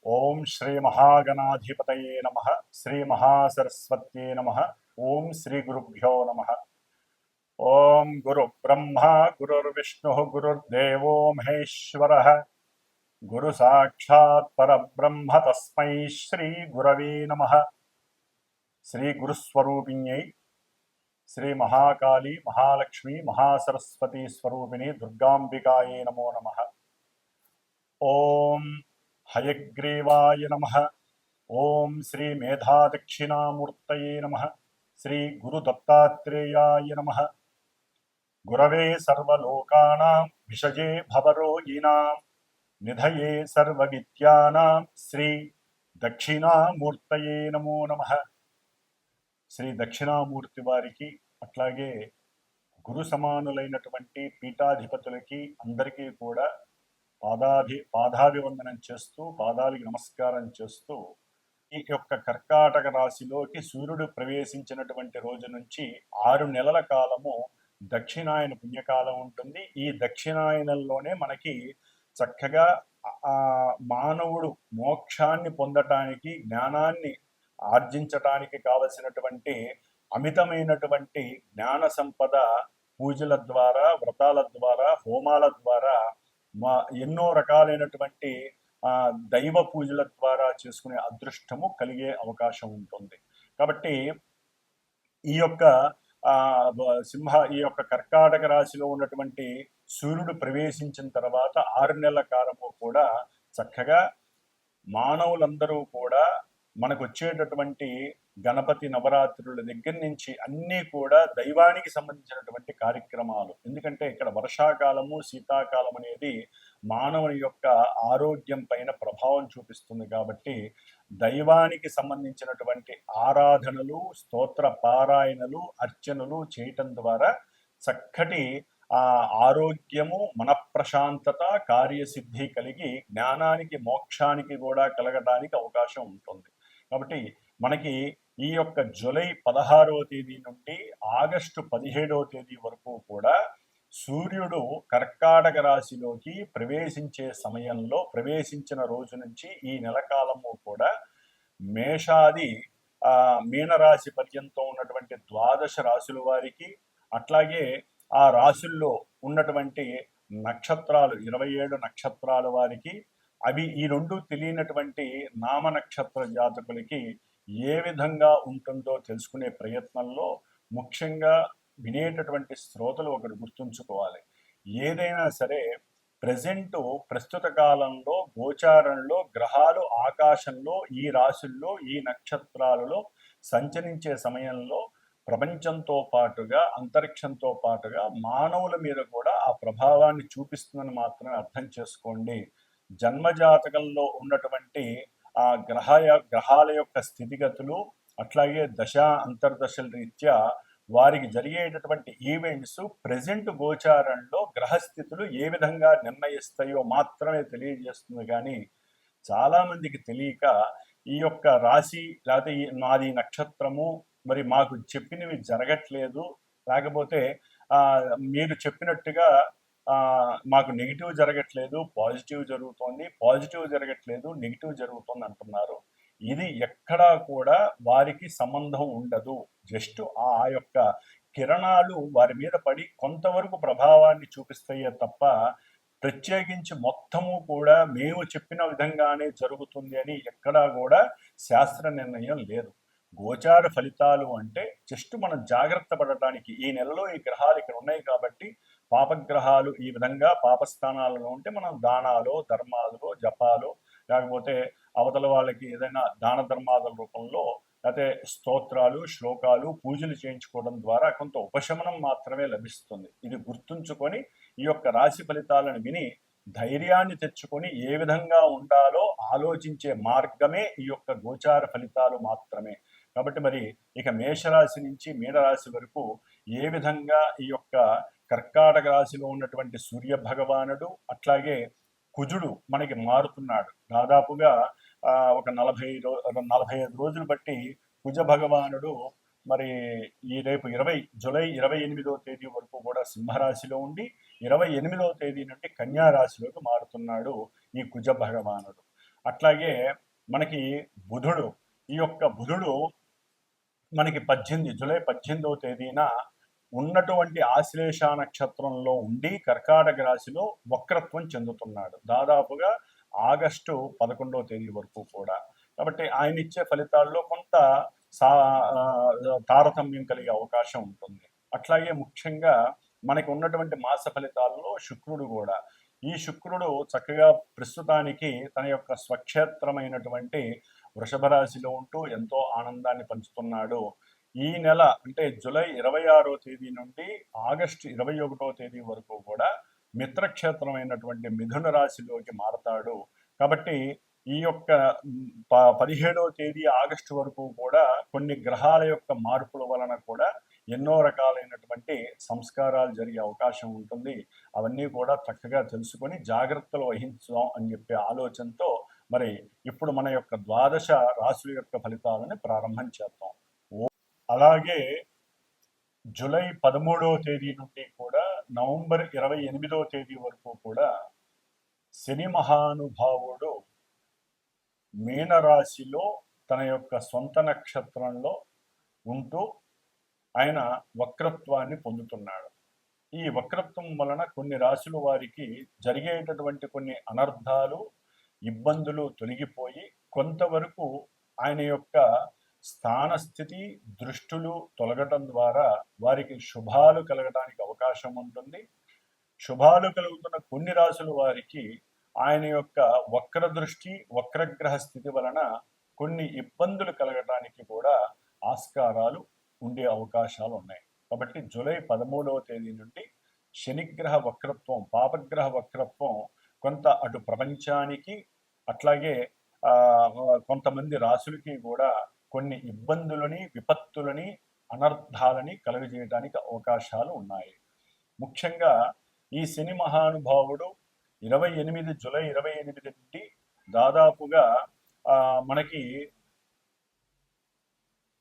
ఓం శ్రీ మహాగణాధిపతయే నమః. శ్రీ మహాసరస్వత్యే నమః. ఓం శ్రీ గురుభ్యో నమః. ఓం గురు బ్రహ్మ గురుర్విష్ణు గురుర్దేవో మహేశ్వరః. గురు సాక్షాత్ పరబ్రహ్మ తస్మై శ్రీ గురవే నమః. శ్రీ గురుస్వరూపిణ్యై శ్రీ మహాకాళీ మహాలక్ష్మి మహాసరస్వతి స్వరూపిణి దుర్గాంబికాయే నమో నమః. ఓం హయగ్రీవాయ నమః. ఓం శ్రీ మేధాదక్షిణామూర్తయే నమః. శ్రీ గురుదత్తాత్రేయాయ నమః. గురవే సర్వలోకానాం విషజే భవరోగిణాం నిధయే సర్వవిద్యానాం శ్రీ దక్షిణామూర్తయే నమో నమః. శ్రీ దక్షిణామూర్తి వారికి అట్లాగే గురు సమానులైనటువంటి పీఠాధిపతులకి అందరికీ కూడా పాదాభివందనం చేస్తూ పాదాలకి నమస్కారం చేస్తూ ఈ యొక్క కర్కాటక రాశిలోకి సూర్యుడు ప్రవేశించినటువంటి రోజు నుంచి 6 నెలల కాలము దక్షిణాయన పుణ్యకాలం ఉంటుంది. ఈ దక్షిణాయనంలోనే మనకి చక్కగా మానవుడు మోక్షాన్ని పొందటానికి జ్ఞానాన్ని ఆర్జించటానికి కావలసినటువంటి అమితమైనటువంటి జ్ఞాన సంపద పూజల ద్వారా వ్రతాల ద్వారా హోమాల ద్వారా ఎన్నో రకాలైనటువంటి దైవ పూజల ద్వారా చేసుకునే అదృష్టము కలిగే అవకాశం ఉంటుంది. కాబట్టి ఈ యొక్క ఈ యొక్క కర్కాటక రాశిలో ఉన్నటువంటి సూర్యుడు ప్రవేశించిన తర్వాత 6 నెలల కాలము కూడా చక్కగా మానవులందరూ కూడా మనకు వచ్చేటటువంటి గణపతి నవరాత్రుల దగ్గర నుంచి అన్నీ కూడా దైవానికి సంబంధించినటువంటి కార్యక్రమాలు. ఎందుకంటే ఇక్కడ వర్షాకాలము శీతాకాలం అనేది మానవుని యొక్క ఆరోగ్యం పైన ప్రభావం చూపిస్తుంది. కాబట్టి దైవానికి సంబంధించినటువంటి ఆరాధనలు స్తోత్ర పారాయణలు అర్చనలు చేయటం ద్వారా చక్కటి ఆరోగ్యము మనఃప్రశాంతత కార్యసిద్ధి కలిగి జ్ఞానానికి మోక్షానికి కూడా కలగడానికి అవకాశం ఉంటుంది. కాబట్టి మనకి ఈ యొక్క జూలై 16వ తేదీ నుండి ఆగస్టు 17వ తేదీ వరకు కూడా సూర్యుడు కర్కాటక రాశిలోకి ప్రవేశించే సమయంలో ప్రవేశించిన రోజు నుంచి ఈ నెల కాలము కూడా మేషాది మీనరాశి పర్యంతం ఉన్నటువంటి 12 రాశుల వారికి అట్లాగే ఆ రాశుల్లో ఉన్నటువంటి నక్షత్రాలు 27 నక్షత్రాల వారికి అవి ఈ రెండు తెలియనటువంటి నామ నక్షత్ర జాతకులకి ఏ విధంగా ఉంటుందో తెలుసుకునే ప్రయత్నంలో ముఖ్యంగా వినేటటువంటి శ్రోతలు ఒకటి గుర్తుంచుకోవాలి. ఏదైనా సరే ప్రస్తుత కాలంలో గోచారంలో గ్రహాలు ఆకాశంలో ఈ రాశుల్లో ఈ నక్షత్రాలలో సంచరించే సమయంలో ప్రపంచంతో పాటుగా అంతరిక్షంతో పాటుగా మానవుల మీద కూడా ఆ ప్రభావాన్ని చూపిస్తుందని మాత్రమే అర్థం చేసుకోండి. జన్మజాతకంలో ఉన్నటువంటి ఆ గ్రహాల యొక్క స్థితిగతులు అట్లాగే దశ అంతర్దశల రీత్యా వారికి జరిగేటటువంటి ఈవెంట్స్ ప్రెజెంట్ గోచారంలో గ్రహస్థితులు ఏ విధంగా నిర్ణయిస్తాయో మాత్రమే తెలియజేస్తుంది. కానీ చాలామందికి తెలియక ఈ యొక్క రాశి లేకపోతే నాది నక్షత్రము మరి మాకు చెప్పినవి జరగట్లేదు, లేకపోతే మీరు చెప్పినట్టుగా మాకు నెగిటివ్ జరగట్లేదు పాజిటివ్ జరుగుతోంది, పాజిటివ్ జరగట్లేదు నెగిటివ్ జరుగుతుంది అంటున్నారు. ఇది ఎక్కడా కూడా వారికి సంబంధం ఉండదు. జస్ట్ ఆ యొక్క కిరణాలు వారి మీద పడి కొంతవరకు ప్రభావాన్ని చూపిస్తాయే తప్ప ప్రత్యేకించి మొత్తము కూడా మేము చెప్పిన విధంగానే జరుగుతుంది అని ఎక్కడా కూడా శాస్త్ర నిర్ణయం లేదు. గోచార ఫలితాలు అంటే జస్ట్ మనం జాగ్రత్త పడటానికి ఈ నెలలో ఈ గ్రహాలు ఇక్కడ ఉన్నాయి కాబట్టి పాపగ్రహాలు ఈ విధంగా పాపస్థానాలలో ఉంటే మనం దానాలు ధర్మాలు జపాలు లేకపోతే అవతల వాళ్ళకి ఏదైనా దాన ధర్మాల రూపంలో లేకపోతే స్తోత్రాలు శ్లోకాలు పూజలు చేయించుకోవడం ద్వారా కొంత ఉపశమనం మాత్రమే లభిస్తుంది. ఇది గుర్తుంచుకొని ఈ యొక్క రాశి ఫలితాలను విని ధైర్యాన్ని తెచ్చుకొని ఏ విధంగా ఉండాలో ఆలోచించే మార్గమే ఈ యొక్క గోచార ఫలితాలు మాత్రమే. కాబట్టి మరి ఇక మేషరాశి నుంచి మీనరాశి వరకు ఏ విధంగా ఈ యొక్క కర్కాటక రాశిలో ఉన్నటువంటి సూర్య భగవానుడు అట్లాగే కుజుడు మనకి మారుతున్నాడు. దాదాపుగా ఒక 45 రోజులు బట్టి కుజ భగవానుడు మరి ఈ రేపు జూలై 28వ తేదీ వరకు కూడా సింహరాశిలో ఉండి 28వ తేదీ నుండి కన్యా రాశిలోకి మారుతున్నాడు ఈ కుజ భగవానుడు. అట్లాగే మనకి బుధుడు, ఈ యొక్క బుధుడు మనకి జూలై 18వ తేదీన ఉన్నటువంటి ఆశ్లేష నక్షత్రంలో ఉండి కర్కాటక రాశిలో వక్రత్వం చెందుతున్నాడు దాదాపుగా ఆగస్టు 11వ తేదీ వరకు కూడా. కాబట్టి ఆయన ఇచ్చే ఫలితాల్లో కొంత తారతమ్యం కలిగే అవకాశం ఉంటుంది. అట్లాగే ముఖ్యంగా మనకి ఉన్నటువంటి మాస ఫలితాల్లో శుక్రుడు కూడా, ఈ శుక్రుడు చక్కగా ప్రస్తుతానికి తన యొక్క స్వక్షేత్రమైనటువంటి వృషభ రాశిలో ఉంటూ ఎంతో ఆనందాన్ని పంచుతున్నాడు. ఈ నెల అంటే జూలై 26వ తేదీ నుండి ఆగస్టు 21వ తేదీ వరకు కూడా మిత్రక్షేత్రమైనటువంటి మిథున రాశిలోకి మారతాడు. కాబట్టి ఈ యొక్క 17వ తేదీ ఆగస్టు వరకు కూడా కొన్ని గ్రహాల యొక్క మార్పుల వలన కూడా ఎన్నో రకాలైనటువంటి సంస్కారాలు జరిగే అవకాశం ఉంటుంది. అవన్నీ కూడా చక్కగా తెలుసుకొని జాగ్రత్తలు వహించుదాం అని చెప్పే ఆలోచనతో మరి ఇప్పుడు మన యొక్క ద్వాదశ రాశుల యొక్క ఫలితాలని ప్రారంభం చేద్దాం. అలాగే జూలై 13వ తేదీ నుండి కూడా నవంబర్ 28వ తేదీ వరకు కూడా శని మహానుభావుడు మీనరాశిలో తన యొక్క సొంత నక్షత్రంలో ఉంటూ ఆయన వక్రత్వాన్ని పొందుతున్నాడు. ఈ వక్రత్వం వలన కొన్ని రాశుల వారికి జరిగేటటువంటి కొన్ని అనర్థాలు, ఇబ్బందులు తొలగిపోయి కొంతవరకు ఆయన యొక్క స్థానస్థితి దృష్టులు తొలగటం ద్వారా వారికి శుభాలు కలగడానికి అవకాశం ఉంటుంది. శుభాలు కలుగుతున్న కొన్ని రాశుల వారికి ఆయన యొక్క వక్ర దృష్టి, వక్రగ్రహ స్థితి వలన కొన్ని ఇబ్బందులు కలగటానికి కూడా ఆస్కారాలు ఉండే అవకాశాలు ఉన్నాయి. కాబట్టి జూలై 13వ తేదీ నుండి శనిగ్రహ వక్రత్వం, పాపగ్రహ వక్రత్వం కొంత అటు ప్రపంచానికి అట్లాగే కొంతమంది రాశులకి కూడా కొన్ని ఇబ్బందులని, విపత్తులని, అనర్థాలని కలుగజేయడానికి అవకాశాలు ఉన్నాయి. ముఖ్యంగా ఈ శని మహానుభావుడు జూలై 28 నుండి దాదాపుగా మనకి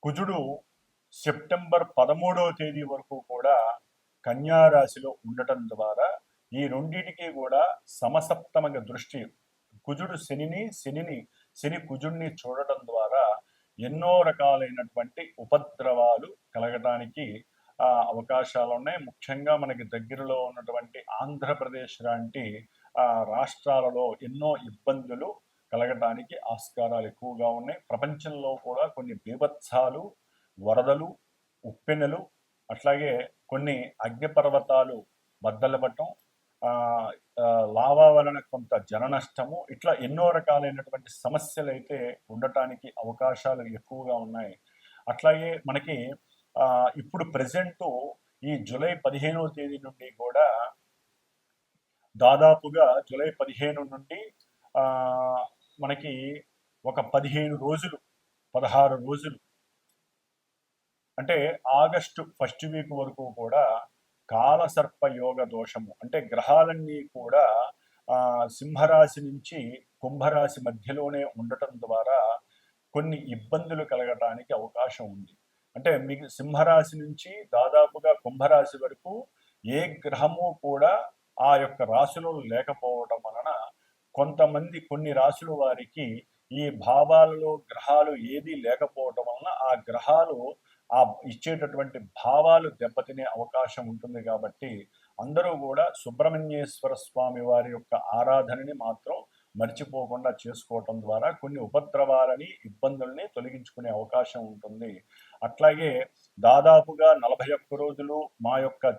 కుజుడు సెప్టెంబర్ 13వ తేదీ వరకు కూడా కన్యా రాశిలో ఉండటం ద్వారా ఈ రెండింటికి కూడా సమసప్తమగ దృష్టి, కుజుడు శని కుజుడిని చూడటం ద్వారా ఎన్నో రకాలైనటువంటి ఉపద్రవాలు కలగడానికి అవకాశాలు ఉన్నాయి. ముఖ్యంగా మనకి దగ్గరలో ఉన్నటువంటి ఆంధ్రప్రదేశ్ లాంటి రాష్ట్రాలలో ఎన్నో ఇబ్బందులు కలగడానికి ఆస్కారాలు ఎక్కువగా ఉన్నాయి. ప్రపంచంలో కూడా కొన్ని బీభత్సాలు, వరదలు, ఉప్పెనలు, అట్లాగే కొన్ని అగ్నిపర్వతాలు బద్దలపడటం, లావా వలన కొంత జన నష్టము, ఇట్లా ఎన్నో రకాలైనటువంటి సమస్యలు అయితే ఉండటానికి అవకాశాలు ఎక్కువగా ఉన్నాయి. అట్లాగే మనకి ఇప్పుడు ప్రెజెంట్ ఈ జూలై 15వ తేదీ నుండి కూడా దాదాపుగా జూలై 15 నుండి మనకి ఒక 15 రోజులు, 16 రోజులు అంటే ఆగస్టు ఫస్ట్ వీక్ వరకు కూడా కాలసర్ప యోగ దోషము, అంటే గ్రహాలన్నీ కూడా సింహరాశి నుంచి కుంభరాశి మధ్యలోనే ఉండటం ద్వారా కొన్ని ఇబ్బందులు కలగటానికి అవకాశం ఉంది. అంటే మీకు సింహరాశి నుంచి దాదాపుగా కుంభరాశి వరకు ఏ గ్రహము కూడా ఆ యొక్క రాశిలో లేకపోవడం వలన కొన్ని రాశుల వారికి ఈ భావాలలో గ్రహాలు ఏది లేకపోవడం వలన ఆ గ్రహాలు ఇచ్చేటటువంటి భావాలు దెబ్బతినే అవకాశం ఉంటుంది. కాబట్టి అందరూ కూడా సుబ్రహ్మణ్యేశ్వర స్వామి వారి యొక్క ఆరాధనని మాత్రం మర్చిపోకుండా చేసుకోవటం ద్వారా కొన్ని ఉపద్రవాలని, ఇబ్బందుల్ని తొలగించుకునే అవకాశం ఉంటుంది. అట్లాగే దాదాపుగా 41 రోజులు మా యొక్క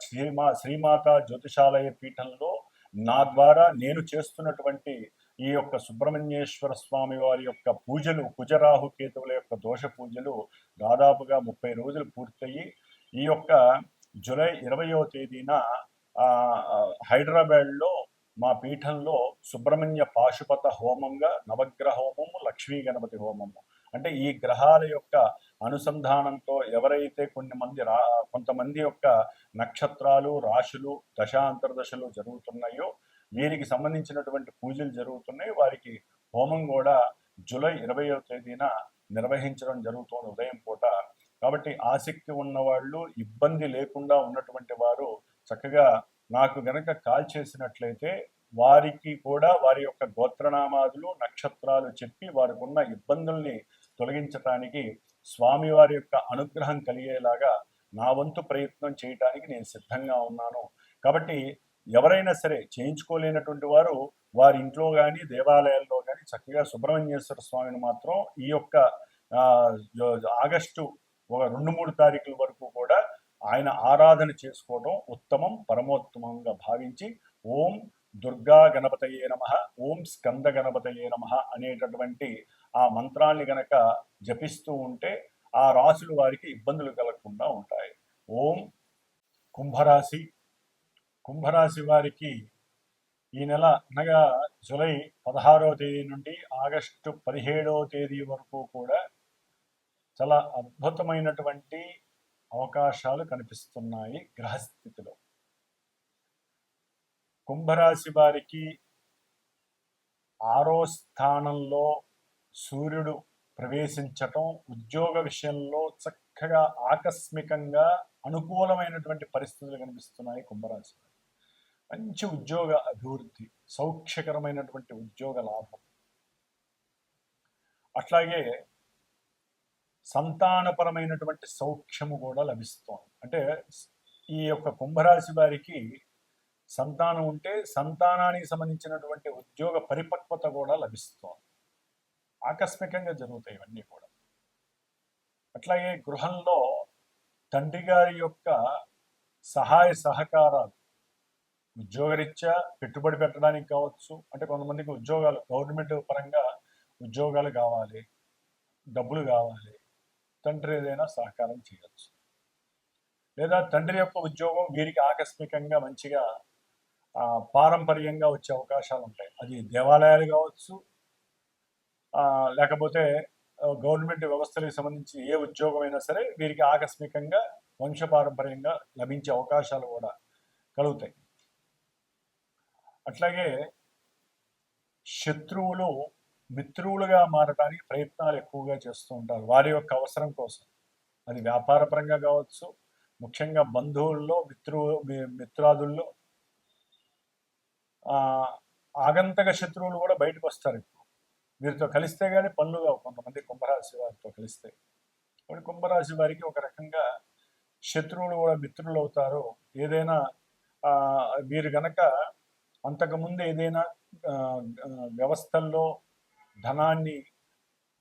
శ్రీమాత జ్యోతిషాలయ పీఠంలో నా ద్వారా నేను చేస్తున్నటువంటి ఈ యొక్క సుబ్రహ్మణ్యేశ్వర స్వామి వారి యొక్క పూజలు, కుజరాహు కేతువుల యొక్క దోష పూజలు దాదాపుగా 30 రోజులు పూర్తయి ఈ యొక్క జూలై 20వ తేదీన హైదరాబాద్లో మా పీఠంలో సుబ్రహ్మణ్య పాశుపత హోమంగా నవగ్రహ హోమము, లక్ష్మీ గణపతి హోమము, అంటే ఈ గ్రహాల యొక్క అనుసంధానంతో ఎవరైతే కొంతమంది యొక్క నక్షత్రాలు, రాశులు, దశాంతర్దశలు జరుగుతున్నాయో వీరికి సంబంధించినటువంటి పూజలు జరుగుతున్నాయి. వారికి హోమం కూడా జూలై 20వ తేదీన నిర్వహించడం జరుగుతుంది ఉదయం పూట. కాబట్టి ఆసక్తి ఉన్నవాళ్ళు, ఇబ్బంది లేకుండా ఉన్నటువంటి వారు చక్కగా నాకు గనక కాల్ చేసినట్లయితే వారికి కూడా వారి యొక్క గోత్రనామాదులు నక్షత్రాలు చెప్పి వారికి ఉన్న ఇబ్బందుల్ని తొలగించడానికి స్వామివారి యొక్క అనుగ్రహం కలిగేలాగా నా వంతు ప్రయత్నం చేయడానికి నేను సిద్ధంగా ఉన్నాను. కాబట్టి ఎవరైనా సరే చేయించుకోలేనటువంటి వారు వారి ఇంట్లో కానీ దేవాలయాల్లో కానీ చక్కగా సుబ్రహ్మణ్యేశ్వర స్వామిని మాత్రం ఈ యొక్క ఆగస్టు ఒక 2-3 తారీఖుల వరకు కూడా ఆయన ఆరాధన చేసుకోవడం ఉత్తమం, పరమోత్తమంగా భావించి ఓం దుర్గా గణపతయే నమః, ఓం స్కంద గణపతయే నమః అనేటటువంటి ఆ మంత్రాన్ని గనక జపిస్తూ ఉంటే ఆ రాశులు వారికి ఇబ్బందులు కలగకుండా ఉంటాయి. ఓం కుంభరాశి. కుంభరాశి వారికి ఈ నెల అనగా జూలై 16వ తేదీ నుండి ఆగస్టు 17వ తేదీ వరకు కూడా చాలా అద్భుతమైనటువంటి అవకాశాలు కనిపిస్తున్నాయి గ్రహస్థితిలో. కుంభరాశి వారికి 6వ స్థానంలో సూర్యుడు ప్రవేశించటం ఉద్యోగ విషయంలో చక్కగా ఆకస్మికంగా అనుకూలమైనటువంటి పరిస్థితులు కనిపిస్తున్నాయి. కుంభరాశి మంచి ఉద్యోగ అభివృద్ధి, సౌఖ్యకరమైనటువంటి ఉద్యోగ లాభం, అట్లాగే సంతానపరమైనటువంటి సౌఖ్యము కూడా లభిస్తోంది. అంటే ఈ యొక్క కుంభరాశి వారికి సంతానం ఉంటే సంతానానికి సంబంధించినటువంటి ఉద్యోగ పరిపక్వత కూడా లభిస్తోంది. ఆకస్మికంగా జరుగుతాయి ఇవన్నీ కూడా. అట్లాగే గృహంలో తండ్రి గారి యొక్క సహాయ సహకారాలు ఉద్యోగరీత్యా పెట్టుబడి పెట్టడానికి కావచ్చు, అంటే కొంతమందికి ఉద్యోగాలు గవర్నమెంట్ పరంగా ఉద్యోగాలు కావాలి, డబ్బులు కావాలి, తండ్రి ఏదైనా సహకారం చేయవచ్చు. లేదా తండ్రి యొక్క ఉద్యోగం వీరికి ఆకస్మికంగా మంచిగా పారంపర్యంగా వచ్చే అవకాశాలు ఉంటాయి. అది దేవాలయాలు కావచ్చు, లేకపోతే గవర్నమెంట్ వ్యవస్థలకు సంబంధించి ఏ ఉద్యోగం అయినా సరే వీరికి ఆకస్మికంగా వంశపారంపర్యంగా లభించే అవకాశాలు కూడా కలుగుతాయి. అట్లాగే శత్రువులు మిత్రువులుగా మారడానికి ప్రయత్నాలు ఎక్కువగా చేస్తూ ఉంటారు వారి యొక్క అవసరం కోసం. అది వ్యాపారపరంగా కావచ్చు, ముఖ్యంగా బంధువుల్లో మిత్రాదుల్లో ఆగంతక శత్రువులు కూడా బయటకు వస్తారు. ఇప్పుడు వీరితో కలిస్తే కానీ పనులుగా కొంతమంది కుంభరాశి వారితో కలిస్తే. ఇప్పుడు కుంభరాశి వారికి ఒక రకంగా శత్రువులు కూడా మిత్రులు అవుతారు. ఏదైనా వీరు గనక అంతకుముందు ఏదైనా వ్యవస్థల్లో ధనాన్ని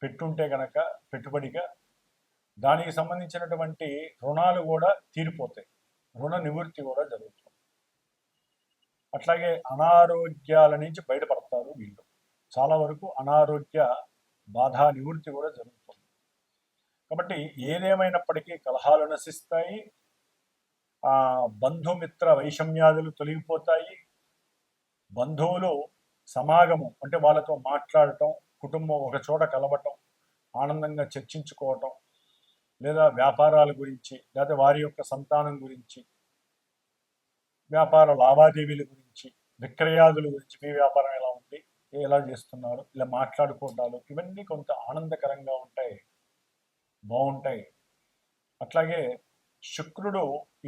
పెట్టుంటే గనక పెట్టుబడిగా దానికి సంబంధించినటువంటి రుణాలు కూడా తీరిపోతాయి, రుణ నివృత్తి కూడా జరుగుతుంది. అట్లాగే అనారోగ్యాల నుంచి బయటపడతారు వీళ్ళు. చాలా వరకు అనారోగ్య బాధా నివృత్తి కూడా జరుగుతుంది. కాబట్టి ఏదేమైనప్పటికీ కలహాలు నశిస్తాయి, బంధుమిత్ర వైషమ్యాదులు తొలగిపోతాయి, బంధువులు సమాగమం అంటే వాళ్ళతో మాట్లాడటం, కుటుంబం ఒక చోట కలవటం, ఆనందంగా చర్చించుకోవటం, లేదా వ్యాపారాల గురించి లేదా వారి యొక్క సంతానం గురించి, వ్యాపార లావాదేవీల గురించి, విక్రయాదుల గురించి, మీ వ్యాపారం ఎలా ఉంది, ఎలా చేస్తున్నారు, ఇలా మాట్లాడుకోవటాలు ఇవన్నీ కొంత ఆనందకరంగా ఉంటాయి, బాగుంటాయి. అట్లాగే శుక్రుడు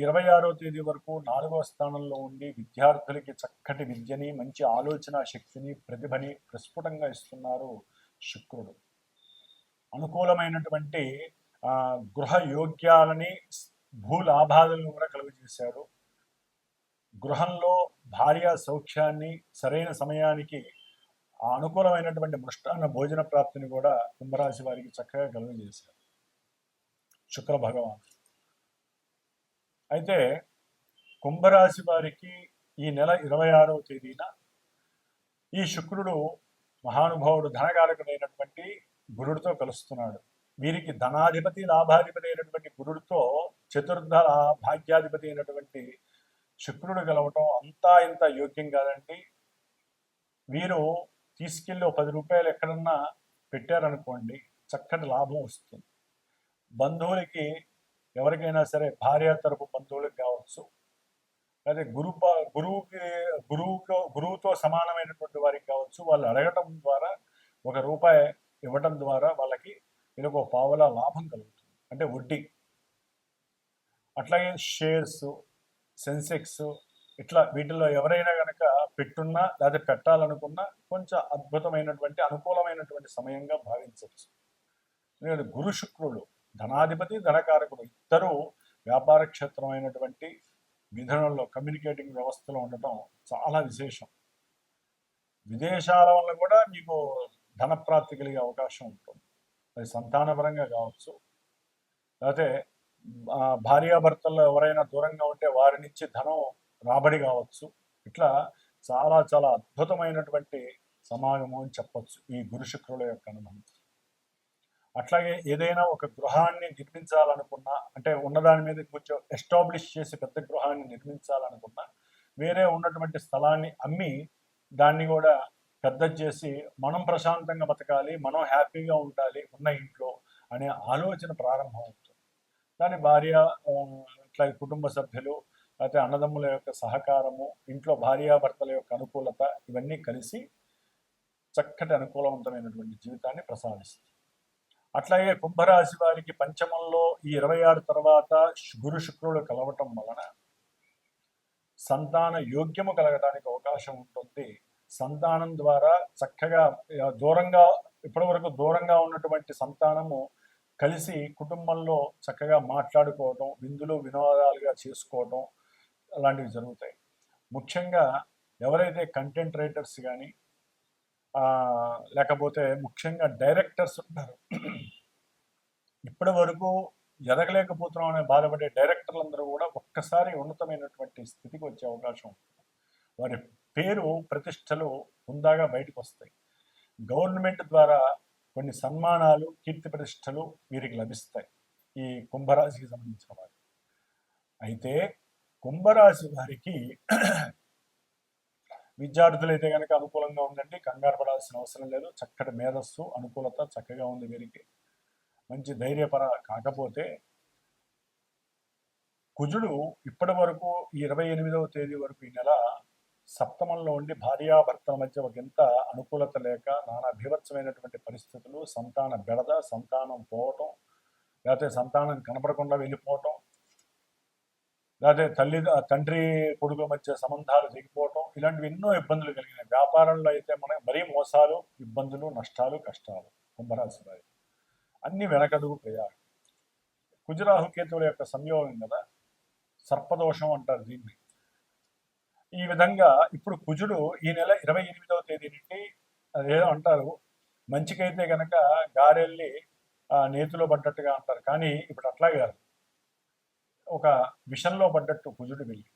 26వ తేదీ వరకు 4వ స్థానంలో ఉండి విద్యార్థులకి చక్కటి విద్యని, మంచి ఆలోచన శక్తిని, ప్రతిభని ప్రస్ఫుటంగా ఇస్తున్నారు శుక్రుడు. అనుకూలమైనటువంటి గృహ యోగ్యాలని, భూలాభాలను కూడా కలుగజేశారు. గృహంలో భార్య సౌఖ్యాన్ని, సరైన సమయానికి అనుకూలమైనటువంటి మృష్టాన్న భోజన ప్రాప్తిని కూడా కుంభరాశి వారికి చక్కగా కలుగజేశారు శుక్ర భగవాన్. అయితే కుంభరాశి వారికి ఈ నెల 26వ తేదీన ఈ శుక్రుడు మహానుభావుడు ధనకారకుడైనటువంటి గురుడితో కలుస్తున్నాడు. వీరికి ధనాధిపతి, లాభాధిపతి అయినటువంటి గురుడితో చతుర్థ భాగ్యాధిపతి అయినటువంటి శుక్రుడు కలవటం అంతా ఇంత యోగ్యం కాదండి. వీరు తీసుకెళ్ళి 10 రూపాయలు ఎక్కడన్నా పెట్టారనుకోండి, చక్కటి లాభం వస్తుంది. బంధువులకి ఎవరికైనా సరే, భార్య తరపు బంధువులకు కావచ్చు, అదే గురువుతో సమానమైనటువంటి వారికి కావచ్చు, వాళ్ళు అడగటం ద్వారా 1 రూపాయి ఇవ్వటం ద్వారా వాళ్ళకి వీళ్ళకు 1 పావలా లాభం కలుగుతుంది, అంటే వడ్డీ. అట్లాగే షేర్స్, సెన్సెక్స్ ఇట్లా వీటిల్లో ఎవరైనా కనుక పెట్టున్నా లేదా పెట్టాలనుకున్నా కొంచెం అద్భుతమైనటువంటి అనుకూలమైనటువంటి సమయంగా భావించవచ్చు. ఎందుకంటే గురు శుక్రుడు ధనాధిపతి ధనకారకుడు ఇద్దరు వ్యాపార క్షేత్రమైనటువంటి మిథునంలో కమ్యూనికేటింగ్ వ్యవస్థలో ఉండటం చాలా విశేషం. విదేశాల వల్ల కూడా మీకు ధనప్రాప్తి కలిగే అవకాశం ఉంటుంది. అది సంతానపరంగా కావచ్చు, లేకపోతే భార్యాభర్తల్లో ఎవరైనా దూరంగా ఉంటే వారి నుంచి ధనం రాబడి కావచ్చు. ఇట్లా చాలా చాలా అద్భుతమైనటువంటి సమాగమం అని చెప్పచ్చు ఈ గురు శుక్రుల యొక్క అనుబంధం. అట్లాగే ఏదైనా ఒక గృహాన్ని నిర్మించాలనుకున్నా, అంటే ఉన్నదాని మీద కొంచెం ఎస్టాబ్లిష్ చేసి పెద్ద గృహాన్ని నిర్మించాలనుకున్నా, వేరే ఉన్నటువంటి స్థలాన్ని అమ్మి దాన్ని కూడా పెద్ద చేసి మనం ప్రశాంతంగా బతకాలి, మనం హ్యాపీగా ఉండాలి ఉన్న ఇంట్లో అనే ఆలోచన ప్రారంభం అవుతుంది. దాని భార్య ఇట్లా కుటుంబ సభ్యులు లేకపోతే అన్నదమ్ముల యొక్క సహకారము, ఇంట్లో భార్యాభర్తల యొక్క అనుకూలత ఇవన్నీ కలిసి చక్కటి అనుకూలవంతమైనటువంటి జీవితాన్ని ప్రసాదిస్తుంది. అట్లాగే కుంభరాశి వారికి పంచమంలో ఈ 26 తర్వాత గురు శుక్రుడు కలవటం వలన సంతాన యోగ్యము కలగడానికి అవకాశం ఉంటుంది. సంతానం ద్వారా చక్కగా దూరంగా ఇప్పటివరకు దూరంగా ఉన్నటువంటి సంతానము కలిసి కుటుంబంలో చక్కగా మాట్లాడుకోవటం, విందులు వినోదాలుగా చేసుకోవటం అలాంటివి జరుగుతాయి. ముఖ్యంగా ఎవరైతే కంటెంట్ రైటర్స్ కానీ లేకపోతే ముఖ్యంగా డైరెక్టర్స్ ఉంటారు, ఇప్పటి వరకు ఎదగలేకపోతున్నాం అనే బాధపడే డైరెక్టర్లందరూ కూడా ఒక్కసారి ఉన్నతమైనటువంటి స్థితికి వచ్చే అవకాశం ఉంటుంది. వారి పేరు ప్రతిష్టలు హుందాగా బయటకు వస్తాయి. గవర్నమెంట్ ద్వారా కొన్ని సన్మానాలు, కీర్తి ప్రతిష్టలు వీరికి లభిస్తాయి ఈ కుంభరాశికి సంబంధించిన వారు. అయితే కుంభరాశి వారికి విద్యార్థులైతే కనుక అనుకూలంగా ఉందండి, కంగారు పడాల్సిన అవసరం లేదు. చక్కటి మేధస్సు అనుకూలత చక్కగా ఉంది వీరికి, మంచి ధైర్యపర. కాకపోతే కుజుడు ఇప్పటి వరకు ఈ 28వ తేదీ వరకు ఈ నెల సప్తమంలో ఉండి భార్యాభర్తల మధ్య ఒక ఎంత అనుకూలత లేక నానా భీభత్సమైనటువంటి పరిస్థితులు, సంతాన బెడద, సంతానం పోవటం, లేకపోతే సంతానం కనపడకుండా వెళ్ళిపోవటం, లేకపోతే తండ్రి కొడుకుల మధ్య సంబంధాలు తెగిపోవటం, ఇలాంటివి ఎన్నో ఇబ్బందులు కలిగినాయి. వ్యాపారంలో అయితే మనకి మరీ మోసాలు, ఇబ్బందులు, నష్టాలు, కష్టాలు. కుంభరాశి వారి అన్ని వెనకడుగు ప్రయాణం. కుజరాహుకేతువుల యొక్క సంయోగం కదా, సర్పదోషం అంటారు దీన్ని. ఈ విధంగా ఇప్పుడు కుజుడు ఈ నెల 28వ తేదీ నుండి ఏదో అంటారు, మంచికైతే కనుక గారెల్లి నేతిలో పడ్డట్టుగా అంటారు, కానీ ఇప్పుడు అట్లా కాదు, ఒక విషంలో పడ్డట్టు కుజుడు వెళ్ళి.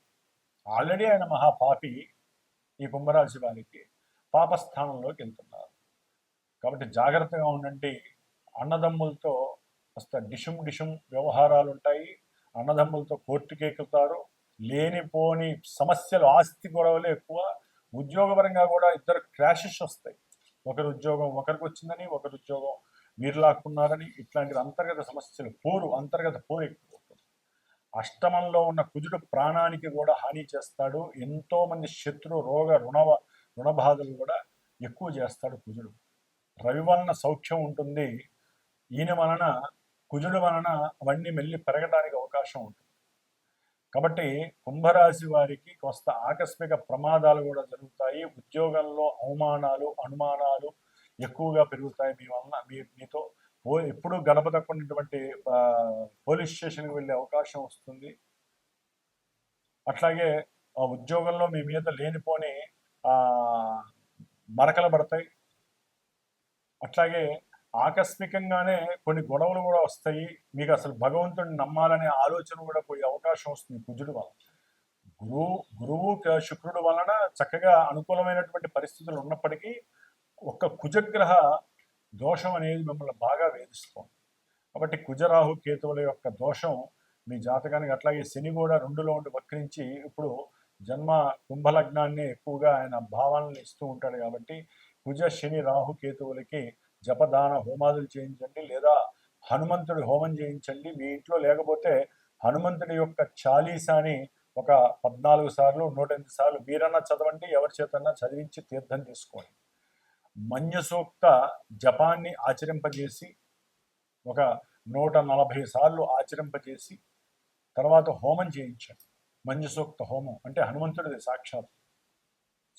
ఆల్రెడీ ఆయన మహాపాపి. ఈ కుంభరాశి వారికి పాపస్థానంలోకి వెళ్తున్నారు. కాబట్టి జాగ్రత్తగా ఉండండి. అన్నదమ్ములతో కాస్త డిషుం వ్యవహారాలు ఉంటాయి. అన్నదమ్ములతో కోర్టుకి ఎక్కుతారు. లేనిపోని సమస్యలు, ఆస్తి గొడవలు ఎక్కువ. ఉద్యోగపరంగా కూడా ఇద్దరు క్రాషెస్ వస్తాయి. ఒకరి ఉద్యోగం ఒకరికి వచ్చిందని, ఒకరి ఉద్యోగం మీరు లాక్కున్నారని, ఇట్లాంటి అంతర్గత సమస్యలు, అంతర్గత పోరు ఎక్కువ అవుతుంది. అష్టమంలో ఉన్న కుజుడు ప్రాణానికి కూడా హాని చేస్తాడు. ఎంతో మంది శత్రు రోగ రుణబాధలు కూడా ఎక్కువ చేస్తాడు కుజుడు. రవి వలన సౌఖ్యం ఉంటుంది. ఈయన వలన, కుజుడు వలన అవన్నీ మెల్లి పెరగడానికి అవకాశం ఉంటుంది. కాబట్టి కుంభరాశి వారికి కొంత ఆకస్మిక ప్రమాదాలు కూడా జరుగుతాయి. ఉద్యోగంలో అవమానాలు, అనుమానాలు ఎక్కువగా పెరుగుతాయి. మీ వలన మీతో ఎప్పుడు గడప తక్కున్నటువంటి పోలీస్ స్టేషన్కి వెళ్ళే అవకాశం వస్తుంది. అట్లాగే ఆ ఉద్యోగంలో మీ మీద లేనిపోని మరకలు పడతాయి. అట్లాగే ఆకస్మికంగానే కొన్ని గొడవలు కూడా వస్తాయి. మీకు అసలు భగవంతుడిని నమ్మాలనే ఆలోచన కూడా పోయే అవకాశం వస్తుంది కుజుడు వలన. గురువు శుక్రుడు వలన చక్కగా అనుకూలమైనటువంటి పరిస్థితులు ఉన్నప్పటికీ ఒక్క కుజగ్రహ దోషం అనేది మిమ్మల్ని బాగా వేధిస్తుంది. కాబట్టి కుజరాహు కేతువుల యొక్క దోషం మీ జాతకానికి, అట్లాగే శని కూడా 2లో ఉండి వక్రించి ఇప్పుడు జన్మ కుంభలగ్నాన్ని ఎక్కువగా ఆయన భావాలను ఇస్తూ ఉంటాడు. కాబట్టి కుజ, శని, రాహు కేతువులకి జపదాన హోమాదులు చేయించండి, లేదా హనుమంతుడి హోమం చేయించండి. మీ ఇంట్లో లేకపోతే హనుమంతుడి యొక్క చాలీసాని ఒక 14 సార్లు 108 సార్లు మీరన్నా చదవండి, ఎవరి చేతన్నా చదివించి తీర్థం తీసుకోండి. మన్య సూక్త జపాన్ని ఆచరింపజేసి ఒక 140 సార్లు ఆచరింపజేసి తర్వాత హోమం చేయించండి. మన్య సూక్త హోమం అంటే హనుమంతుడిది సాక్షాత్.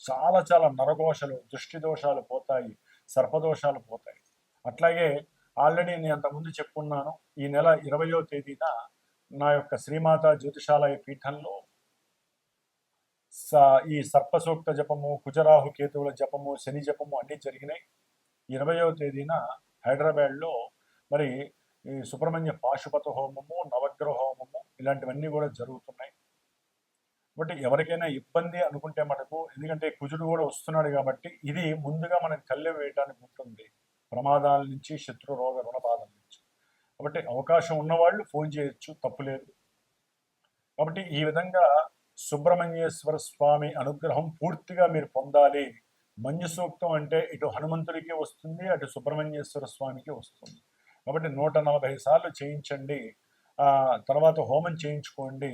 చాలా చాలా నరఘోషలు, దృష్టి దోషాలు పోతాయి, సర్పదోషాలు పోతాయి. అట్లాగే ఆల్రెడీ నేను అంతకుముందు చెప్పుకున్నాను, ఈ నెల 20వ తేదీన నా యొక్క శ్రీమాత జ్యోతిషాలయ పీఠంలో ఈ సర్పసూక్త జపము, కుజరాహు కేతువుల జపము, శని జపము అన్నీ జరిగినాయి. 20వ తేదీన హైదరాబాద్లో మరి ఈ సుబ్రహ్మణ్య పాశుపత హోమము, నవగ్రహ హోమము ఇలాంటివన్నీ కూడా జరుగుతున్నాయి. కాబట్టి ఎవరికైనా ఇబ్బంది అనుకుంటే మటుకు, ఎందుకంటే కుజుడు కూడా వస్తున్నాడు కాబట్టి ఇది ముందుగా మనం కళ్ళె వేయడానికి ఉంటుంది, ప్రమాదాల నుంచి, శత్రు రోగ రుణబాధల నుంచి. కాబట్టి అవకాశం ఉన్నవాళ్ళు ఫోన్ చేయొచ్చు, తప్పులేదు. కాబట్టి ఈ విధంగా సుబ్రహ్మణ్యేశ్వర స్వామి అనుగ్రహం పూర్తిగా మీరు పొందాలి. మంజు సూక్తం అంటే ఇటు హనుమంతుడికి వస్తుంది, అటు సుబ్రహ్మణ్యేశ్వర స్వామికి వస్తుంది. కాబట్టి 140 సార్లు చేయించండి. తర్వాత హోమం చేయించుకోండి,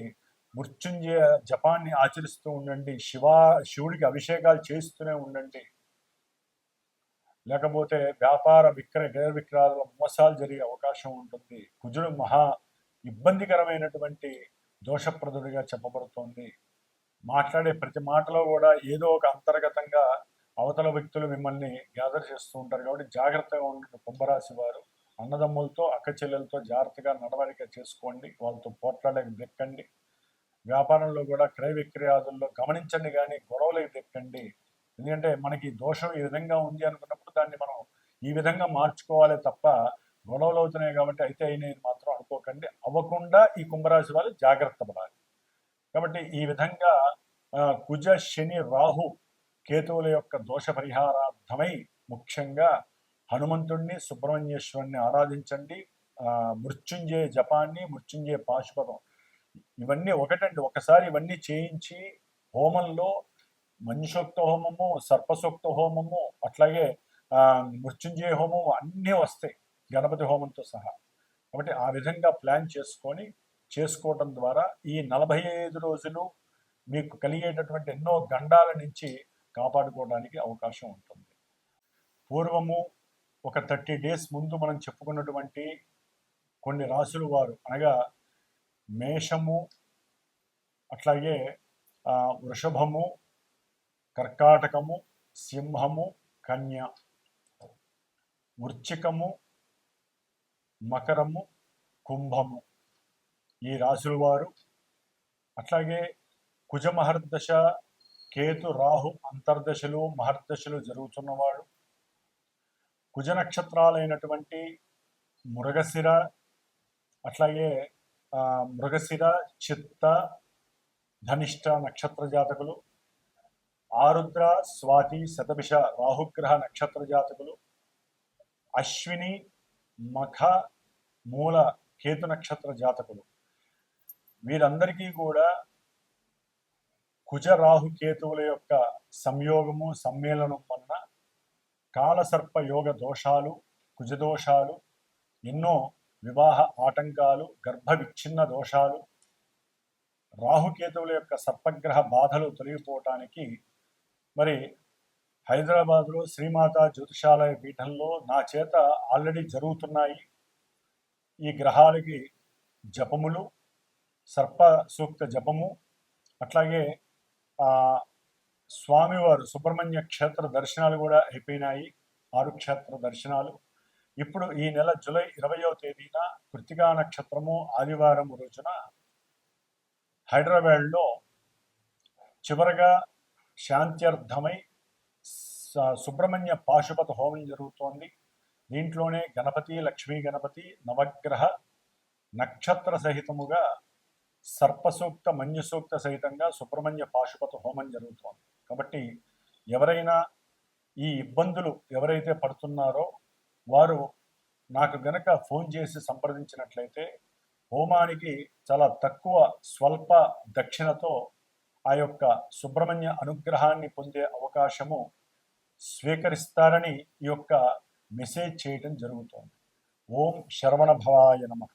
మృత్యుంజయ జపాన్ని ఆచరిస్తూ ఉండండి, శివుడికి అభిషేకాలు చేస్తూనే ఉండండి. లేకపోతే వ్యాపార గైర విక్రయాల మోసాలు జరిగే అవకాశం ఉంటుంది. కుజుడు మహా ఇబ్బందికరమైనటువంటి దోషప్రదుడిగా చెప్పబడుతోంది. మాట్లాడే ప్రతి మాటలో కూడా ఏదో ఒక అంతర్గతంగా అవతల వ్యక్తులు మిమ్మల్ని గ్యాదర్ చేస్తూ ఉంటారు. కాబట్టి జాగ్రత్తగా ఉండండి. కుంభరాశి వారు అన్నదమ్ములతో, అక్క చెల్లెలతో జాగ్రత్తగా నడవడిక చేసుకోండి, వాళ్ళతో పోట్లాడక దెక్కండి. వ్యాపారంలో కూడా క్రయ విక్రయాదుల్లో గమనించండి, కానీ గొడవలకు దెక్కండి. ఎందుకంటే మనకి దోషం ఈ విధంగా ఉంది అనుకున్నప్పుడు దాన్ని మనం ఈ విధంగా మార్చుకోవాలి తప్ప, గొడవలు అవుతున్నాయి కాబట్టి అయితే అయినది మాత్రం అనుకోకండి. అవ్వకుండా ఈ కుంభరాశి వాళ్ళు జాగ్రత్త పడాలి. కాబట్టి ఈ విధంగా కుజ, శని, రాహు, కేతువుల యొక్క దోష పరిహారార్థమై ముఖ్యంగా హనుమంతుడిని, సుబ్రహ్మణ్యేశ్వరుని ఆరాధించండి. మృత్యుంజయ జపాన్ని, మృత్యుంజయ పాశుపతం ఇవన్నీ ఒకటండి. ఒకసారి ఇవన్నీ చేయించి హోమంలో మంజుసూక్త హోమము, సర్పసూక్త హోమము, అట్లాగే మృత్యుంజయ హోమము అన్నీ వస్తాయి, గణపతి హోమంతో సహా. కాబట్టి ఆ విధంగా ప్లాన్ చేసుకోవటం ద్వారా ఈ 45 రోజులు మీకు కలిగేటటువంటి ఎన్నో గండాల నుంచి కాపాడుకోవడానికి అవకాశం ఉంటుంది. పూర్వము ఒక 30 డేస్ ముందు మనం చెప్పుకున్నటువంటి కొన్ని రాసులు వారు, అనగా మేషము, అట్లాగే వృషభము, కర్కాటకము, సింహము, కన్య, వృశ్చికము, మకరము, కుంభము ఈ రాశుల వారు, అట్లాగే కుజ మహర్దశ, కేతు రాహు అంతర్దశలు మహర్దశలు జరుగుతున్నవాడు, కుజ నక్షత్రాలైనటువంటి మృగశిర, అట్లాగే మృగశిర, చిత్త, ధనిష్ట నక్షత్ర జాతకులు, ఆరుద్ర, స్వాతి, శతభిష రాహుగ్రహ నక్షత్ర జాతకులు, అశ్విని, మఖ, మూల కేతు నక్షత్ర జాతకులు, వీరందరికీ కూడా కుజ రాహు కేతువుల యొక్క సంయోగము, సమ్మేళనం వలన కాలసర్ప యోగ దోషాలు, కుజదోషాలు, ఎన్నో వివాహ ఆటంకాలు, గర్భ విచ్ఛిన్న దోషాలు, రాహుకేతువుల యొక్క సర్పగ్రహ బాధలు తొలగిపోవటానికి మరి హైదరాబాద్లో శ్రీమాత జ్యోతిషాలయ పీఠంలో నా చేత ఆల్రెడీ జరుగుతున్నాయి. ఈ గ్రహాలకి జపములు, సర్ప సూక్త జపము, అట్లాగే స్వామివారు సుబ్రహ్మణ్య క్షేత్ర దర్శనాలు కూడా అయిపోయినాయి, 6 క్షేత్ర దర్శనాలు. ఇప్పుడు ఈ నెల జూలై 20వ తేదీన కృత్తికా నక్షత్రము ఆదివారం రోజున హైదరాబాద్లో చివరగా శాంత్యర్థమై సుబ్రహ్మణ్య పాశుపత హోమం జరుగుతోంది. దీంట్లోనే గణపతి, లక్ష్మీ గణపతి, నవగ్రహ నక్షత్ర సహితముగా సర్పసూక్త, మంజుసూక్త సహితంగా సుబ్రహ్మణ్య పాశుపత హోమం జరుగుతోంది. కాబట్టి ఎవరైనా ఈ ఇబ్బందులు ఎవరైతే పడుతున్నారో వారు నాకు గనక ఫోన్ చేసి సంప్రదించినట్లయితే హోమానికి చాలా తక్కువ స్వల్ప దక్షిణతో ఆ యొక్క సుబ్రహ్మణ్య అనుగ్రహాన్ని పొందే అవకాశము స్వీకరిస్తారని ఈ యొక్క మెసేజ్ చేయడం జరుగుతోంది. ఓం శరవణ భవాయ నమః.